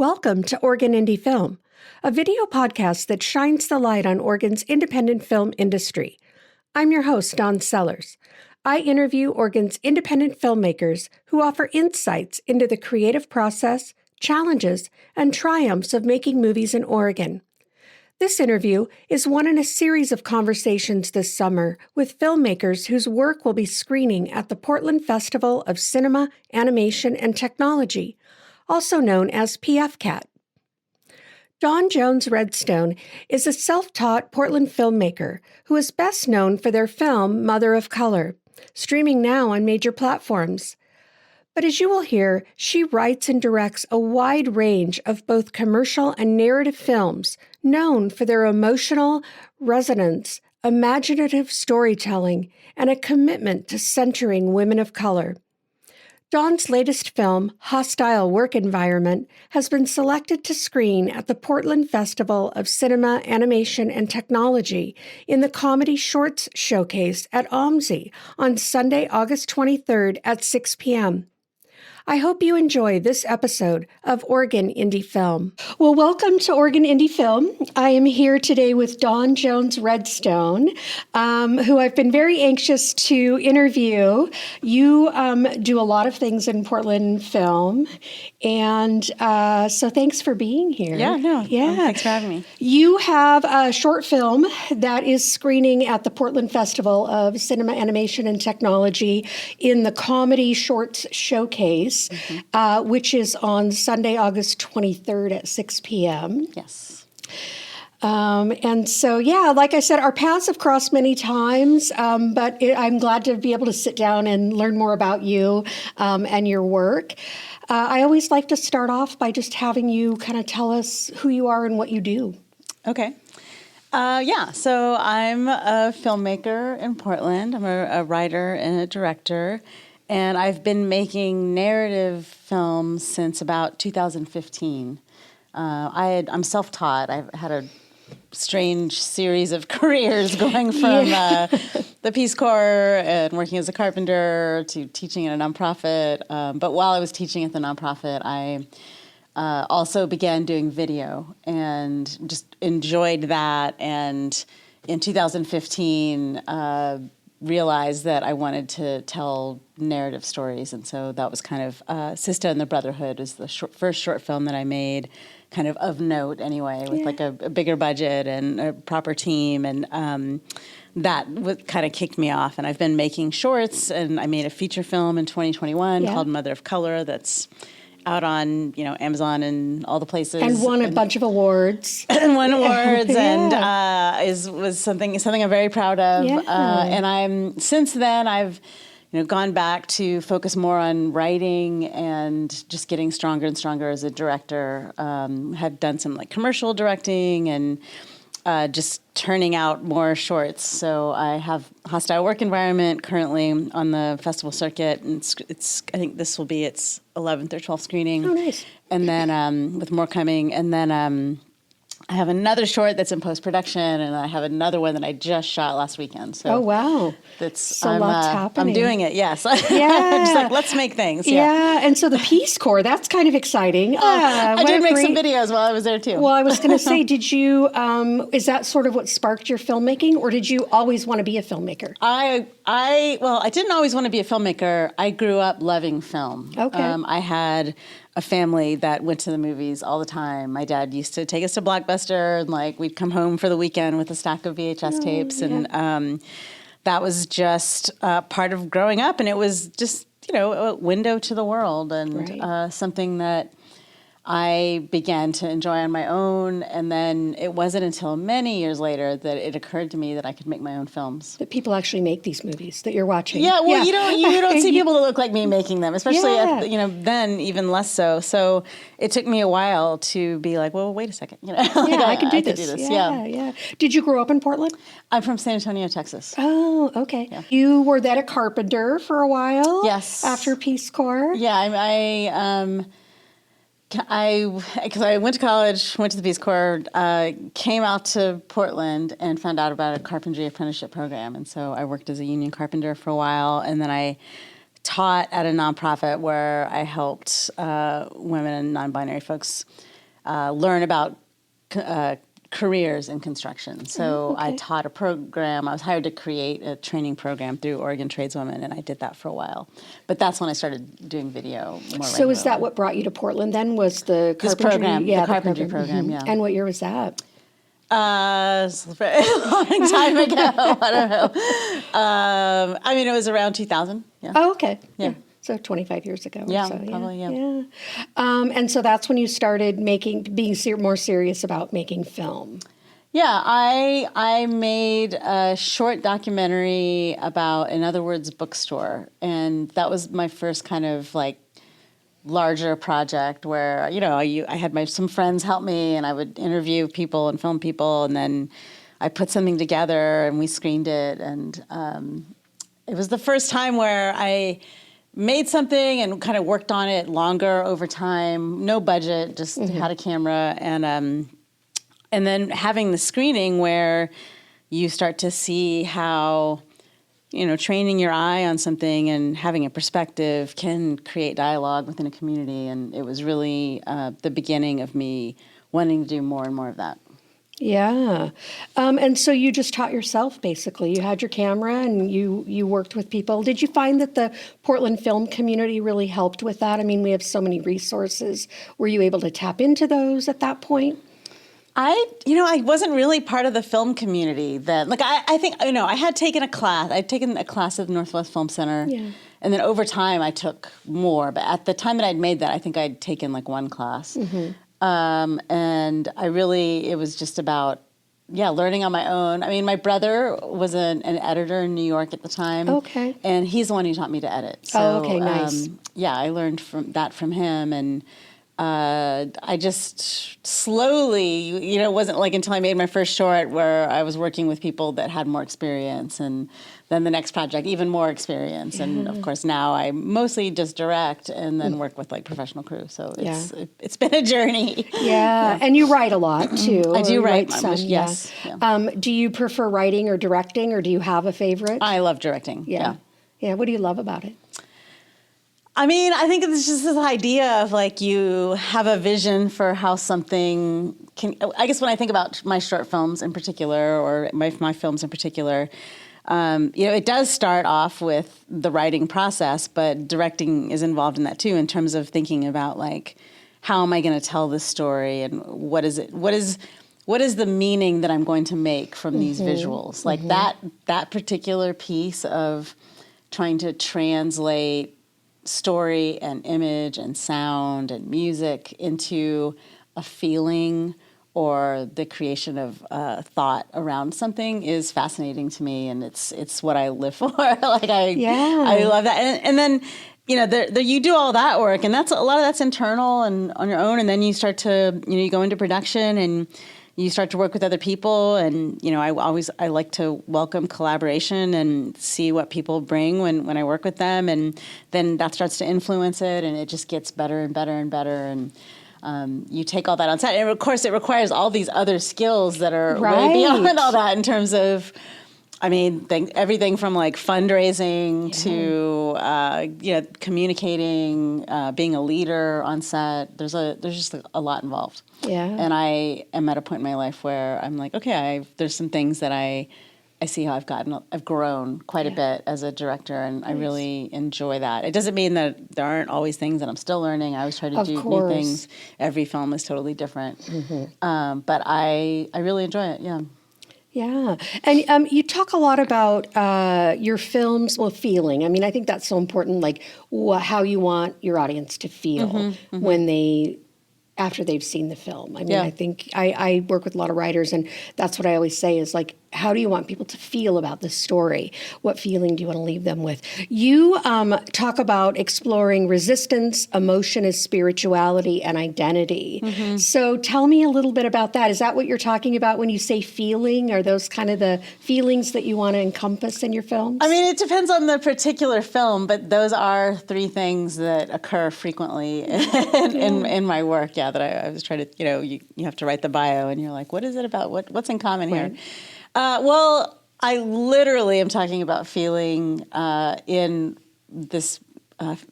Welcome to Oregon Indie Film, a video podcast that shines the light on Oregon's independent film industry. I'm your host, Dawn Sellers. I interview Oregon's independent filmmakers who offer insights into the creative process, challenges, and triumphs of making movies in Oregon. This interview is one in a series of conversations this summer with filmmakers whose work will be screening at the Portland Festival of Cinema, Animation, and Technology, also known as PFCAT. Jones Redstone is a self-taught Portland filmmaker who is best known for their film Mother of Color, streaming now on major platforms. But as you will hear, she writes and directs a wide range of both commercial and narrative films known for their emotional resonance, imaginative storytelling, and a commitment to centering women of color. Dawn's latest film, Hostile Work Environment, has been selected to screen at the Portland Festival of Cinema, Animation, and Technology in the Comedy Shorts Showcase at OMSI on Sunday, August 23rd at 6 p.m. I hope you enjoy this episode of Oregon Indie Film. Well, welcome to Oregon Indie Film. I am here today with Dawn Jones Redstone, who I've been very anxious to interview. You do a lot of things in Portland film, and so thanks for being here. Thanks for having me. You have a short film that is screening at the Portland Festival of Cinema, Animation, and Technology in the Comedy Shorts Showcase. Which is on Sunday, August 23rd at 6 p.m. Yes. And so, like I said, our paths have crossed many times, but I'm glad to be able to sit down and learn more about you and your work. I always like to start off by just having you kind of tell us who you are and what you do. Okay. So I'm a filmmaker in Portland. I'm a writer and a director. And I've been making narrative films since about 2015. I'm self-taught. I've had a strange series of careers going from the Peace Corps and working as a carpenter to teaching at a nonprofit. But while I was teaching at the nonprofit, I also began doing video and just enjoyed that. And in 2015, realized that I wanted to tell narrative stories, and so that was kind of Sister and the Brotherhood was the first short film that I made, kind of note anyway, with like a bigger budget and a proper team, and that kind of kicked me off. And I've been making shorts, and I made a feature film in 2021 called Mother of Color that's out on Amazon and all the places, and won a bunch of awards, and was something I'm very proud of. And since then I've gone back to focus more on writing and just getting stronger and stronger as a director. Have done some like commercial directing and just turning out more shorts. So I have Hostile Work Environment currently on the festival circuit, and it's I think this will be its 11th or 12th screening. Oh, nice. And then with more coming, and then I have another short that's in post-production, and I have another one that I just shot last weekend. So oh, wow. Lots happening. I'm doing it, yes. Yeah. Just like, let's make things. Yeah, and so the Peace Corps, that's kind of exciting. I did make some videos while I was there, too. Well, I was going to say, did you, is that sort of what sparked your filmmaking, or did you always want to be a filmmaker? I didn't always want to be a filmmaker. I grew up loving film. Okay. I had a family that went to the movies all the time. My dad used to take us to Blockbuster, and we'd come home for the weekend with a stack of VHS tapes, and that was just part of growing up, and it was just a window to the world, and something that I began to enjoy on my own. And then it wasn't until many years later that it occurred to me that I could make my own films. That people actually make these movies that you're watching. Yeah, well, you don't see people that look like me making them, especially then even less so. So it took me a while to be like, well, wait a second, I can do this. Yeah. Did you grow up in Portland? I'm from San Antonio, Texas. Oh, okay. Yeah. You were then a carpenter for a while. Yes. After Peace Corps. Yeah, because I went to college, went to the Peace Corps, came out to Portland and found out about a carpentry apprenticeship program. And so I worked as a union carpenter for a while. And then I taught at a nonprofit where I helped women and non-binary folks learn about careers in construction. So I taught a program. I was hired to create a training program through Oregon Tradeswomen, and I did that for a while. But that's when I started doing video more regularly. So is that what brought you to Portland then, was the carpentry? This program, yeah, the carpentry program, yeah. And what year was that? A long time ago. I don't know. I mean, it was around 2000. Yeah. Oh, okay. Yeah. So 25 years ago. Yeah, or so. probably, yeah. Yeah. And so that's when you started being more serious about making film. Yeah, I made a short documentary about In Other Words Bookstore, and that was my first kind of like larger project where, you know, I had some friends help me, and I would interview people and film people, and then I put something together and we screened it, and it was the first time where I made something and kind of worked on it longer over time, no budget, just had a camera, and then having the screening where you start to see how, you know, training your eye on something and having a perspective can create dialogue within a community. And it was really the beginning of me wanting to do more and more of that. Yeah. And so you just taught yourself, basically. You had your camera and you worked with people. Did you find that the Portland film community really helped with that? I mean, we have so many resources. Were you able to tap into those at that point? I wasn't really part of the film community then. Like, I think, you know, I had taken a class. I'd taken a class at the Northwest Film Center. Yeah. And then over time, I took more. But at the time that I'd made that, I think I'd taken like one class. And it was just about, learning on my own. I mean, my brother was an editor in New York at the time. Okay. And he's the one who taught me to edit. So, nice. I learned from him. And I just slowly, it wasn't like until I made my first short where I was working with people that had more experience, and then the next project, even more experience. Yeah. And of course now I mostly just direct and then work with like professional crew. So it's been a journey. Yeah. And you write a lot too. I do write some, yes. Yeah. Do you prefer writing or directing, or do you have a favorite? I love directing. Yeah. Yeah. What do you love about it? I mean, I think it's just this idea of like you have a vision for how something can. I guess when I think about my short films in particular, or my films in particular, it does start off with the writing process, but directing is involved in that too, in terms of thinking about like, how am I going to tell this story, and what is it? What is the meaning that I'm going to make from these visuals? Like that particular piece of trying to translate story and image and sound and music into a feeling or the creation of thought around something is fascinating to me, and it's what I live for. I love that, and then you do all that work, and a lot of that's internal and on your own, and then you start to you go into production and you start to work with other people, and I like to welcome collaboration and see what people bring when I work with them, and then that starts to influence it, and it just gets better and better and better, and you take all that on set, and of course it requires all these other skills that are way beyond all that in terms of, I mean, everything from like fundraising to communicating, being a leader on set. There's just a lot involved. Yeah. And I am at a point in my life where I'm like, okay, there's some things that I see how I've grown quite a bit as a director, and I really enjoy that. It doesn't mean that there aren't always things that I'm still learning. I always try to do new things. Every film is totally different. But I really enjoy it. Yeah. Yeah. And you talk a lot about your films, feeling. I mean, I think that's so important, like how you want your audience to feel when after they've seen the film. I mean, I think I work with a lot of writers, and that's what I always say is like, how do you want people to feel about this story? What feeling do you want to leave them with? You talk about exploring resistance, emotion as spirituality, and identity. So tell me a little bit about that. Is that what you're talking about when you say feeling? Are those kind of the feelings that you want to encompass in your films? I mean, it depends on the particular film, but those are three things that occur frequently in my work. Yeah, that I was trying to, you have to write the bio, and you're like, what is it about? What's in common here? Well, I literally am talking about feeling in this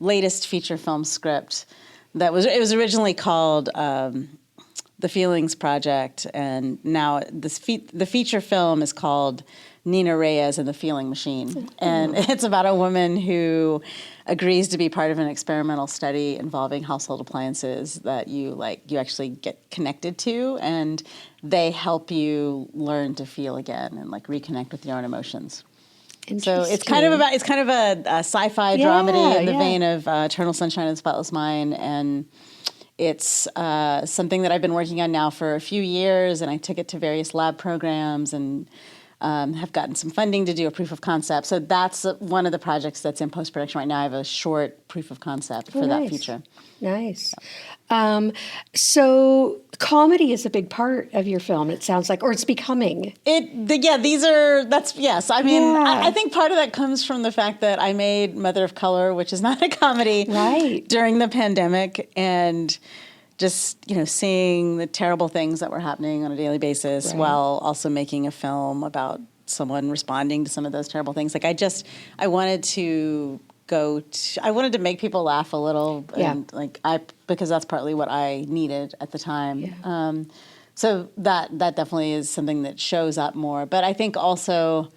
latest feature film script it was originally called the Feelings Project, and now the feature film is called Nina Reyes and the Feeling Machine, and it's about a woman who agrees to be part of an experimental study involving household appliances that you actually get connected to, and they help you learn to feel again and reconnect with your own emotions. So it's kind of a sci-fi dramedy in the vein of Eternal Sunshine of the Spotless Mind, and it's something that I've been working on now for a few years, and I took it to various lab programs and have gotten some funding to do a proof of concept. So that's one of the projects that's in post-production right now. I have a short proof of concept for that feature. Nice. So comedy is a big part of your film, it sounds like, or it's becoming. Yes. I mean, I think part of that comes from the fact that I made Mother of Color, which is not a comedy, during the pandemic, and just, seeing the terrible things that were happening on a daily basis while also making a film about someone responding to some of those terrible things. I wanted to make people laugh a little, and because that's partly what I needed at the time. Yeah. So that definitely is something that shows up more. But I think also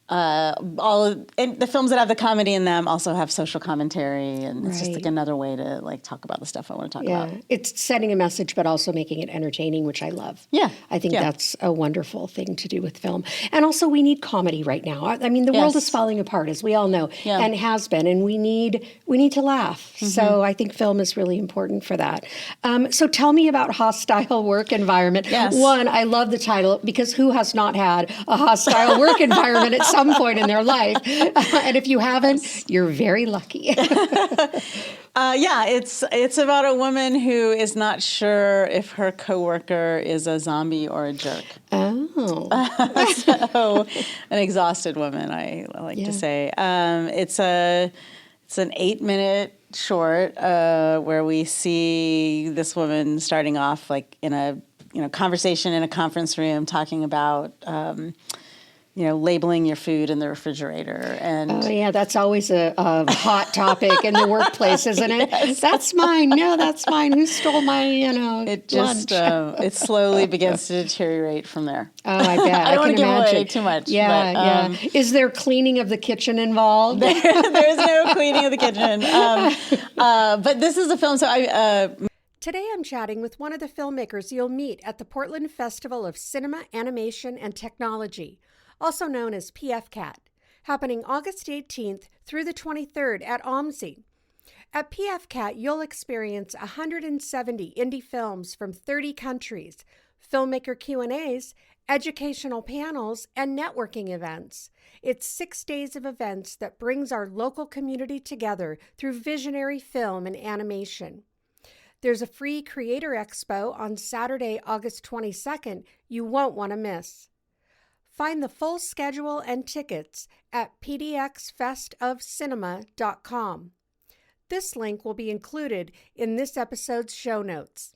and the films that have the comedy in them also have social commentary, and it's just another way to talk about the stuff I want to talk about. It's sending a message, but also making it entertaining, which I love. I think that's a wonderful thing to do with film. And also, we need comedy right now. I mean, the world is falling apart, as we all know, and has been, and we need to laugh. Mm-hmm. So I think film is really important for that. So tell me about Hostile Work Environment. Yes. One, I love the title, because who has not had a hostile work environment at some point in their life? And if you haven't, you're very lucky. It's about a woman who is not sure if her coworker is a zombie or a jerk. So an exhausted woman, I like to say. It's an 8-minute short where we see this woman starting off in a conversation in a conference room talking about labeling your food in the refrigerator. And that's always a hot topic in the workplace, isn't it? Yes. That's mine. No, that's mine. Who stole my, it just, lunch? It slowly begins to deteriorate from there. Oh, I bet. I don't want to give away too much. Yeah. Is there cleaning of the kitchen involved? There's no cleaning of the kitchen. But this is a film, so Today I'm chatting with one of the filmmakers you'll meet at the Portland Festival of Cinema, Animation, and Technology, also known as PFCAT, happening August 18th through the 23rd at OMSI. At PFCAT, you'll experience 170 indie films from 30 countries, filmmaker Q&As, educational panels, and networking events. It's 6 days of events that brings our local community together through visionary film and animation. There's a free Creator Expo on Saturday, August 22nd you won't want to miss. Find the full schedule and tickets at pdxfestofcinema.com. This link will be included in this episode's show notes.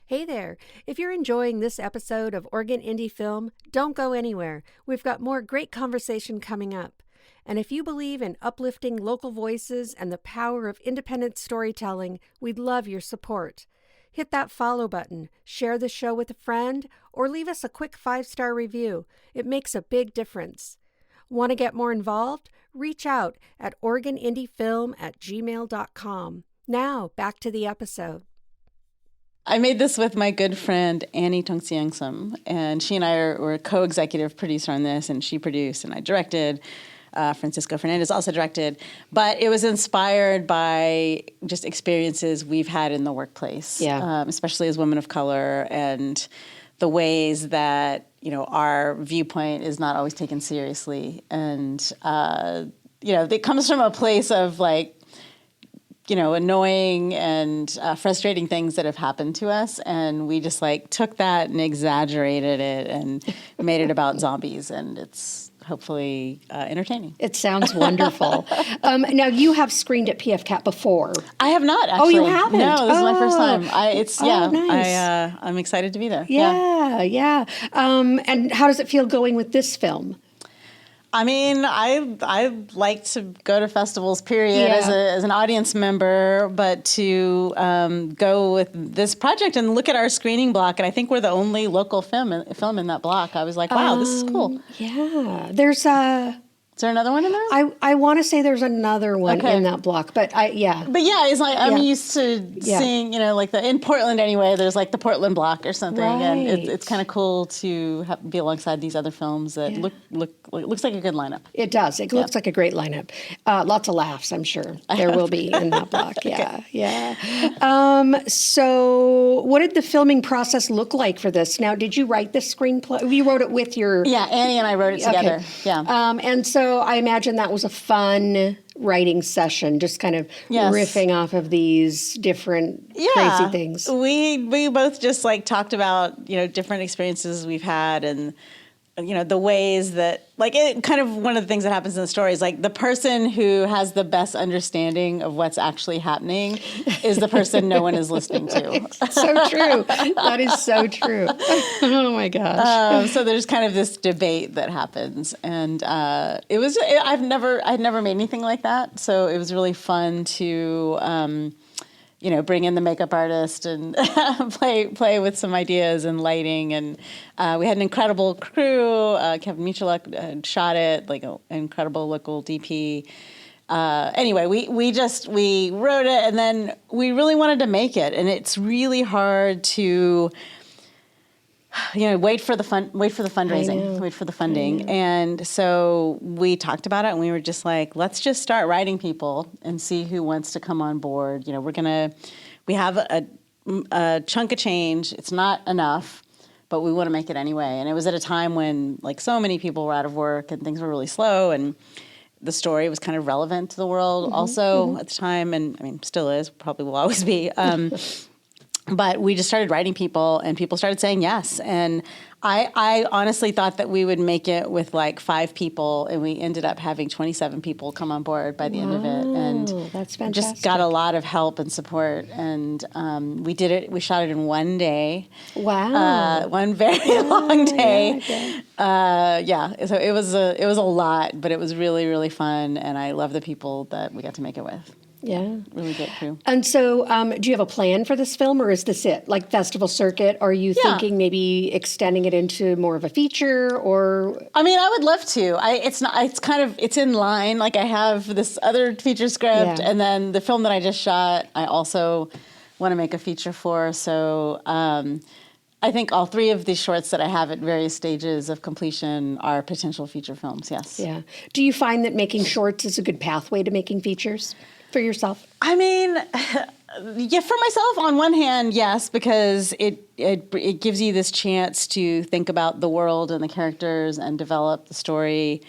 Hey there! If you're enjoying this episode of Oregon Indie Film, don't go anywhere. We've got more great conversation coming up. And if you believe in uplifting local voices and the power of independent storytelling, we'd love your support. Hit that follow button, share the show with a friend, or leave us a quick 5-star review. It makes a big difference. Want to get more involved? Reach out at OregonIndieFilm@gmail.com. Now, back to the episode. I made this with my good friend Annie Tongsiangsum, and she and I were co-executive producer on this, and she produced and I directed. Francisco Fernandez also directed, but it was inspired by just experiences we've had in the workplace, especially as women of color, and the ways that our viewpoint is not always taken seriously, and it comes from a place of annoying and frustrating things that have happened to us, and we just took that and exaggerated it and made it about zombies, and it's hopefully entertaining. It sounds wonderful. Now, you have screened at PFCAT before. I have not, actually. Oh, you haven't? No, this is my first time. Nice. I'm excited to be there. Yeah. And how does it feel going with this film? I mean, I like to go to festivals, period, as an audience member, but to go with this project and look at our screening block, and I think we're the only local film in that block. I was like, wow, this is cool. Yeah, there's a. Is there another one in there? I want to say there's another one in that block, but But yeah, it's like I'm used to seeing, like in Portland anyway. There's like the Portland block or something, and it's kind of cool to be alongside these other films that looks like a good lineup. It does. It looks like a great lineup. Lots of laughs, I'm sure there will be in that block. Yeah. So, what did the filming process look like for this? Now, did you write the screenplay? You wrote it with your Annie and I wrote it together. Okay. Yeah, and so I imagine that was a fun writing session, just kind of riffing off of these different crazy things. We both just like talked about, different experiences we've had, and the ways that, like, it kind of one of the things that happens in the story is like the person who has the best understanding of what's actually happening is the person no one is listening to. So true. That is so true. Oh my gosh. So there's kind of this debate that happens, and I'd never made anything like that, so it was really fun to bring in the makeup artist and play with some ideas and lighting. And we had an incredible crew. Kevin Michaluk shot it, like an incredible local DP. Anyway, we wrote it, and then we really wanted to make it. And it's really hard to wait for the fundraising, wait for the funding. And so we talked about it, and we were just like, let's just start writing people and see who wants to come on board. We have a chunk of change. It's not enough, but we want to make it anyway. And it was at a time when like so many people were out of work and things were really slow, and the story was kind of relevant to the world also at the time. And I mean, still is, probably will always be. But we just started writing people, and people started saying yes. And I honestly thought that we would make it with like 5 people, and we ended up having 27 people come on board by the end of it. And that's fantastic. Just got a lot of help and support. And we did it. We shot it in one day. Wow. One very long day. So it was a lot, but it was really, really fun. And I love the people that we got to make it with. Yeah. Really great crew. And so do you have a plan for this film, or is this it? Like festival circuit? Are you thinking maybe extending it into more of a feature, or? I mean, I would love to. It's in line. Like I have this other feature script, and then the film that I just shot, I also want to make a feature for. So I think all 3 of these shorts that I have at various stages of completion are potential feature films, yes. Yeah. Do you find that making shorts is a good pathway to making features for yourself? I mean, yeah, for myself, on one hand, yes, because it gives you this chance to think about the world and the characters and develop the story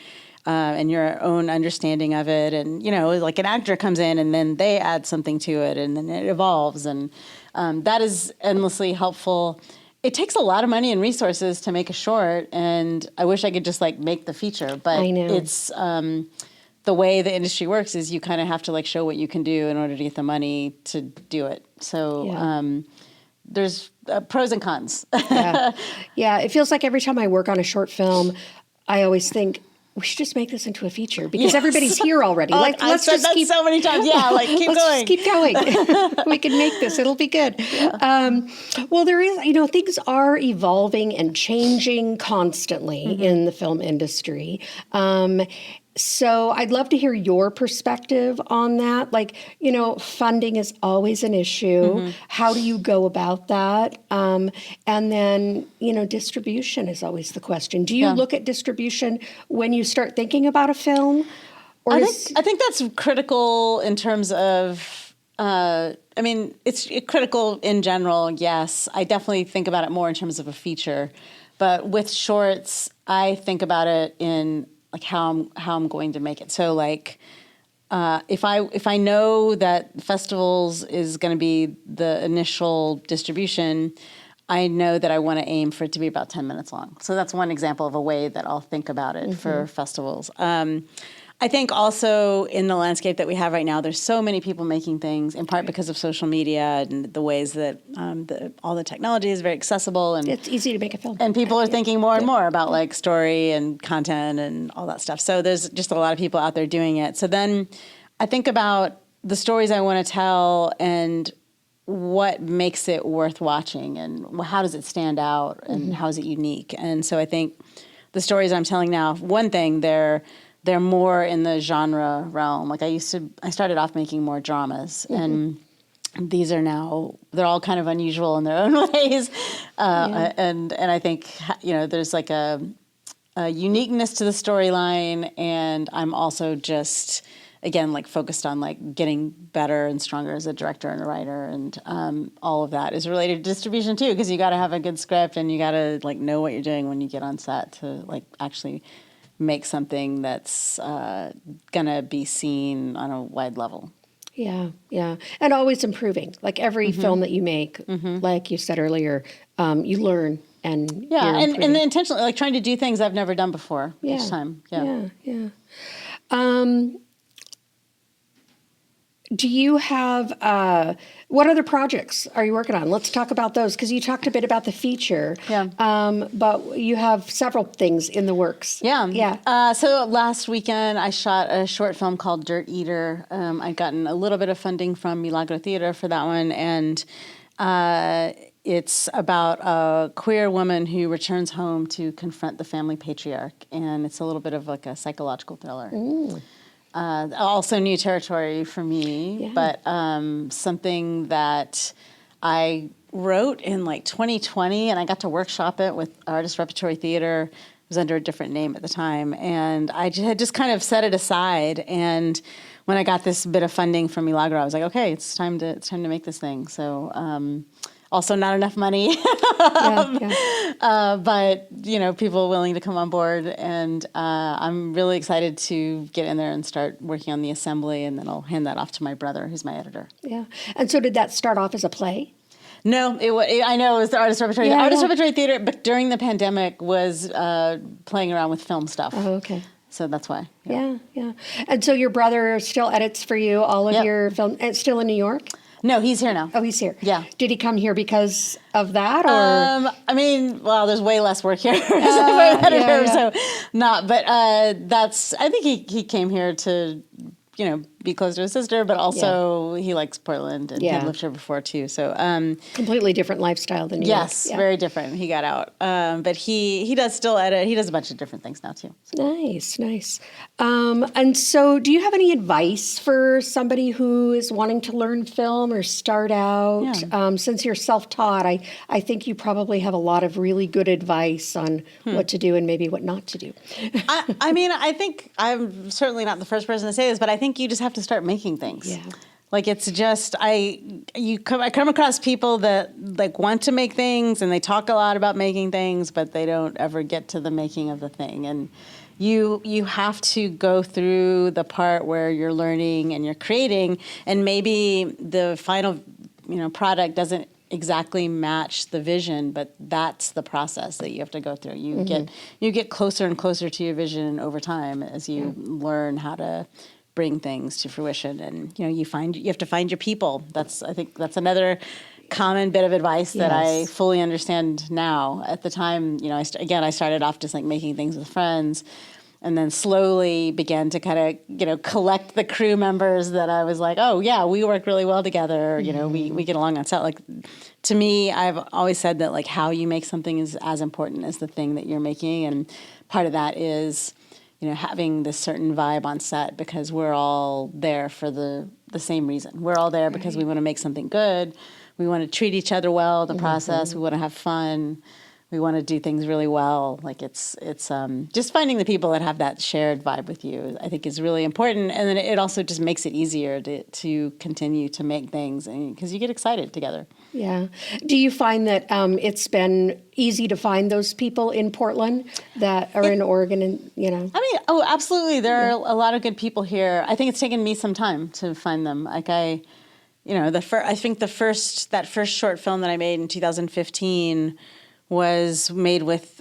and your own understanding of it. And, like an actor comes in and then they add something to it, and then it evolves. And that is endlessly helpful. It takes a lot of money and resources to make a short, and I wish I could just like make the feature, but I know. It's the way the industry works is you kind of have to like show what you can do in order to get the money to do it. So there's pros and cons. Yeah, it feels like every time I work on a short film, I always think, we should just make this into a feature because everybody's here already. Like, let's just keep so many times. Yeah, like keep going. Just keep going. We can make this. It'll be good. Yeah. Well, there is, things are evolving and changing constantly in the film industry. So I'd love to hear your perspective on that. Like, funding is always an issue. How do you go about that? And then, distribution is always the question. Do you look at distribution when you start thinking about a film? Or I think that's critical in terms of, it's critical in general, yes. I definitely think about it more in terms of a feature. But with shorts, I think about it in like how I'm going to make it. So like if I know that festivals is going to be the initial distribution, I know that I want to aim for it to be about 10 minutes long. So that's one example of a way that I'll think about it for festivals. I think also in the landscape that we have right now, there's so many people making things, in part because of social media and the ways that all the technology is very accessible. And it's easy to make a film. And people are thinking more and more about like story and content and all that stuff. So there's just a lot of people out there doing it. So then I think about the stories I want to tell and what makes it worth watching and how does it stand out and how is it unique. And so I think the stories I'm telling now, one thing, they're more in the genre realm. Like I started off making more dramas, and these are now, they're all kind of unusual in their own ways. And I think, there's like a uniqueness to the storyline, and I'm also just, again, like focused on like getting better and stronger as a director and a writer, and all of that is related to distribution too, because you got to have a good script and you got to like know what you're doing when you get on set to like actually make something that's gonna be seen on a wide level. Yeah, yeah. And always improving. Like every film that you make, like you said earlier, you learn and and intentionally like trying to do things I've never done before each time. Yeah. Do you have, what other projects are you working on? Let's talk about those, because you talked a bit about the feature. But you have several things in the works. So last weekend I shot a short film called Dirt Eater. I'd gotten a little bit of funding from Milagro Theater for that one, and it's about a queer woman who returns home to confront the family patriarch, and it's a little bit of like a psychological thriller. Also new territory for me, but something that I wrote in like 2020, and I got to workshop it with Artist Repertory Theater. It was under a different name at the time, and I had just kind of set it aside. And when I got this bit of funding from Milagro, I was like, okay, it's time to make this thing. So also not enough money, but people willing to come on board, and I'm really excited to get in there and start working on the assembly, and then I'll hand that off to my brother, who's my editor. Yeah. And so did that start off as a play? No, I know it was the Artist Repertory. Repertory Theater, but during the pandemic was playing around with film stuff. Oh, okay. So that's why. Yeah. And so your brother still edits for you all of your film, still in New York? No, he's here now. Oh, he's here. Yeah. Did he come here because of that, or? There's way less work here as an editor, so not. But I think he came here to, be close to his sister, but also he likes Portland, and he had lived here before too. So completely different lifestyle than you. Yes, very different. He got out, but he does still edit. He does a bunch of different things now too. So. Nice. And so, do you have any advice for somebody who is wanting to learn film or start out? Since you're self-taught, I think you probably have a lot of really good advice on what to do and maybe what not to do. I think I'm certainly not the first person to say this, but I think you just have to start making things. Yeah. Like it's just I come across people that like want to make things, and they talk a lot about making things, but they don't ever get to the making of the thing. And you have to go through the part where you're learning and you're creating, and maybe the final product doesn't exactly match the vision, but that's the process that you have to go through. You get closer and closer to your vision over time as you learn how to bring things to fruition, and you have to find your people. I think that's another common bit of advice that I fully understand now. At the time, I started off just like making things with friends, and then slowly began to kind of collect the crew members that I was like, oh yeah, we work really well together. We get along on set. Like to me, I've always said that like how you make something is as important as the thing that you're making, and part of that is having this certain vibe on set, because we're all there for the same reason. We're all there because we want to make something good. We want to treat each other well in the process. We want to have fun. We want to do things really well. Like it's just finding the people that have that shared vibe with you, I think, is really important. And then it also just makes it easier to continue to make things, because you get excited together. Yeah. Do you find that it's been easy to find those people in Portland that are in Oregon, and absolutely. There are a lot of good people here. I think it's taken me some time to find them. Like I think that first short film that I made in 2015 was made with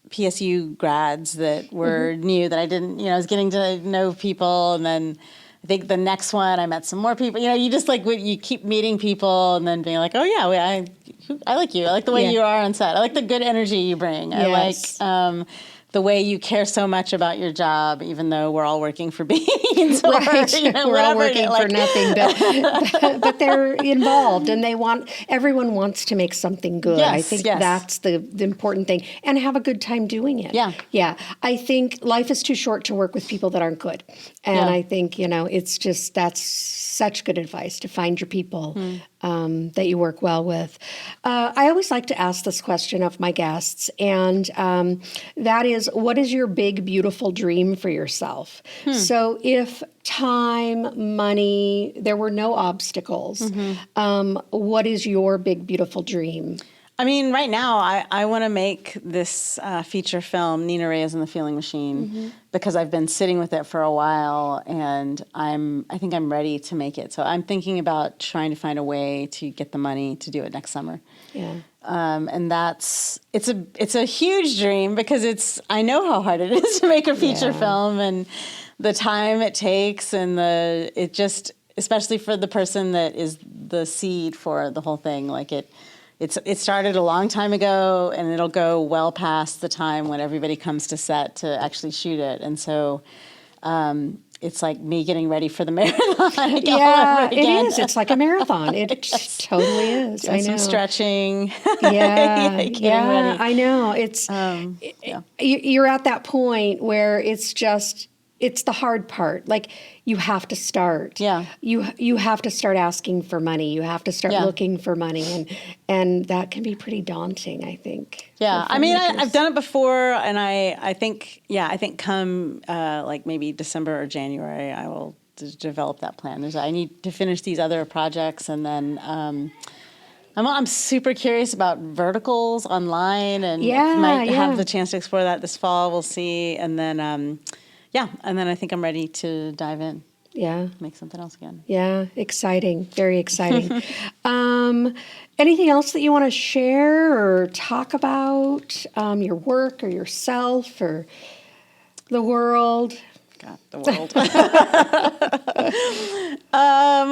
PSU grads that were new that I didn't, I was getting to know people. And then I think the next one, I met some more people. You just you keep meeting people and then being like, oh, yeah, I like you. I like the way you are on set. I like the good energy you bring. Yes. I like the way you care so much about your job, even though we're all working for beans. Right. We're all working for nothing, but they're involved and everyone wants to make something good. Yes, I think that's the important thing, and have a good time doing it. Yeah. Yeah. I think life is too short to work with people that aren't good. And I think, it's just, that's such good advice to find your people that you work well with. I always like to ask this question of my guests, and that is, what is your big, beautiful dream for yourself? So if time, money, there were no obstacles, what is your big, beautiful dream? I mean, right now, I want to make this feature film, Nina Reyes and the Feeling Machine, because I've been sitting with it for a while, and I think I'm ready to make it. So I'm thinking about trying to find a way to get the money to do it next summer. Yeah. And it's a huge dream because I know how hard it is to make a feature film, and the time it takes, and especially for the person that is the seed for the whole thing, it started a long time ago, and it'll go well past the time when everybody comes to set to actually shoot it. And so it's like me getting ready for the marathon. Yeah, it is. It's like a marathon. It totally is. Doing some stretching. Yeah, getting ready. I know. It's you're at that point where it's the hard part. Like, you have to start. Yeah. You have to start asking for money. You have to start looking for money, and that can be pretty daunting, I think. Yeah. I mean, I've done it before, and I think come maybe December or January, I will develop that plan. I need to finish these other projects, and then I'm super curious about verticals online, and might have the chance to explore that this fall. We'll see. And then and then I think I'm ready to dive in. Yeah. Make something else again. Yeah, exciting. Very exciting. Anything else that you want to share or talk about? Your work or yourself or the world? God, the world.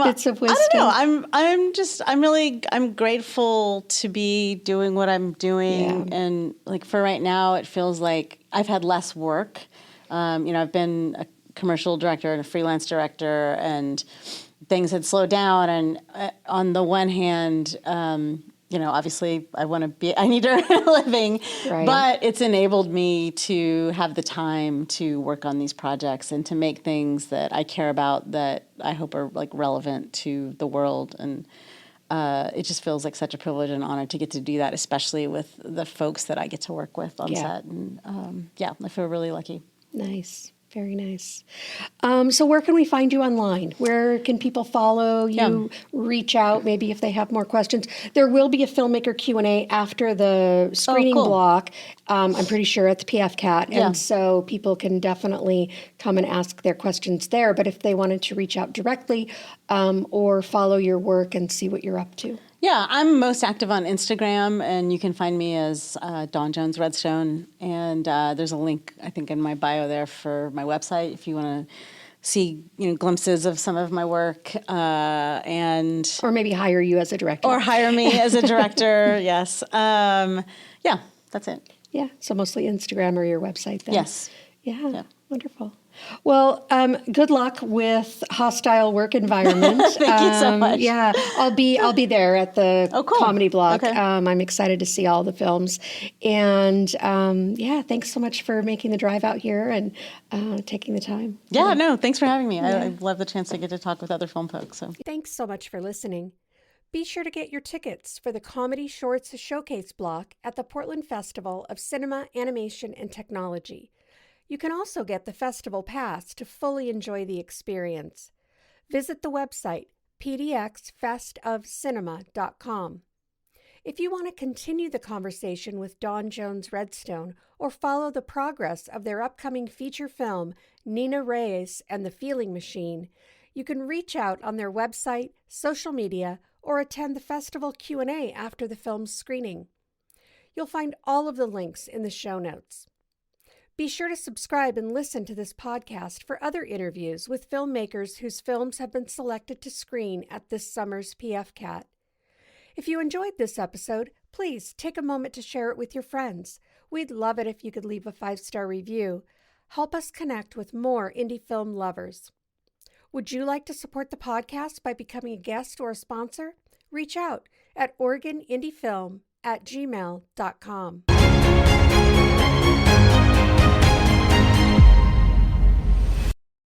Bits of wisdom. I don't know. I'm grateful to be doing what I'm doing. Yeah. And for right now, it feels like I've had less work. I've been a commercial director and a freelance director, and things had slowed down. And on the one hand, obviously I need to earn a living, but it's enabled me to have the time to work on these projects and to make things that I care about that I hope are relevant to the world. And it just feels like such a privilege and honor to get to do that, especially with the folks that I get to work with on set. And I feel really lucky. Nice. Very nice. So where can we find you online? Where can people follow you, reach out, maybe if they have more questions? There will be a filmmaker Q&A after the screening block, I'm pretty sure at the PFCAT. And so people can definitely come and ask their questions there. But if they wanted to reach out directly or follow your work and see what you're up to. Yeah, I'm most active on Instagram, and you can find me as Jones Redstone. And there's a link, I think, in my bio there for my website if you want to see glimpses of some of my work. Or maybe hire you as a director. Or hire me as a director, yes. That's it. Yeah, so mostly Instagram or your website then. Yes. Yeah. Wonderful. Well, good luck with hostile work environment. Thank you so much. Yeah, I'll be there at the comedy block. Okay. I'm excited to see all the films, and thanks so much for making the drive out here and taking the time. Yeah, no, thanks for having me. I love the chance to get to talk with other film folks. So thanks so much for listening. Be sure to get your tickets for the Comedy Shorts Showcase block at the Portland Festival of Cinema, Animation, and Technology. You can also get the festival pass to fully enjoy the experience. Visit the website, pdxfestofcinema.com. If you want to continue the conversation with Jones Redstone or follow the progress of their upcoming feature film, Nina Reyes and the Feeling Machine, you can reach out on their website, social media, or attend the festival Q&A after the film's screening. You'll find all of the links in the show notes. Be sure to subscribe and listen to this podcast for other interviews with filmmakers whose films have been selected to screen at this summer's PFCAT. If you enjoyed this episode, please take a moment to share it with your friends. We'd love it if you could leave a 5-star review. Help us connect with more indie film lovers. Would you like to support the podcast by becoming a guest or a sponsor? Reach out at OregonIndieFilm@gmail.com.